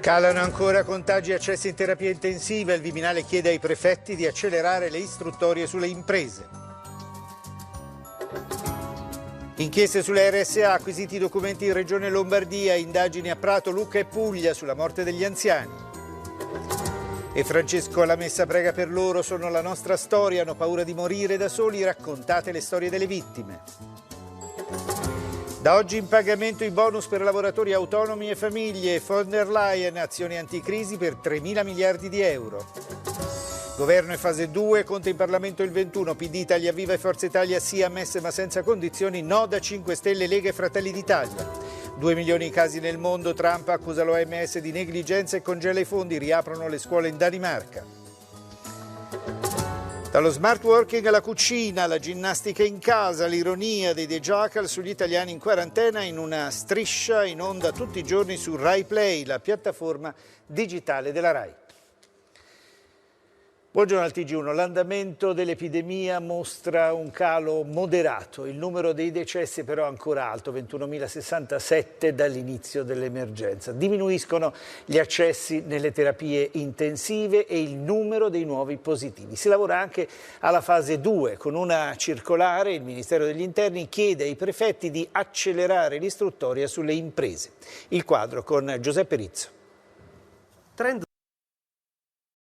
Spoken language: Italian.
Calano ancora contagi e accessi in terapia intensiva. Il Viminale chiede ai prefetti di accelerare le istruttorie sulle imprese. Inchieste sulle RSA, acquisiti i documenti in Regione Lombardia, indagini a Prato, Lucca e Puglia sulla morte degli anziani. E Francesco Lamessa prega per loro, sono la nostra storia, hanno paura di morire da soli, raccontate le storie delle vittime. Da oggi in pagamento i bonus per lavoratori autonomi e famiglie, von der Leyen, azioni anticrisi per 3.000 miliardi di euro. Governo in fase 2, Conte in Parlamento il 21, PD, Italia Viva e Forza Italia sì ammesse ma senza condizioni, no da 5 Stelle, Lega e Fratelli d'Italia. 2 milioni i casi nel mondo, Trump accusa l'OMS di negligenza e congela i fondi, riaprono le scuole in Danimarca. Dallo smart working alla cucina, la ginnastica in casa, l'ironia dei The Jackal sugli italiani in quarantena in una striscia in onda tutti i giorni su Rai Play, la piattaforma digitale della Rai. Buongiorno al TG1, l'andamento dell'epidemia mostra un calo moderato, il numero dei decessi però ancora alto, 21.067 dall'inizio dell'emergenza. Diminuiscono gli accessi nelle terapie intensive e il numero dei nuovi positivi. Si lavora anche alla fase 2, con una circolare il Ministero degli Interni chiede ai prefetti di accelerare l'istruttoria sulle imprese. Il quadro con Giuseppe Rizzo.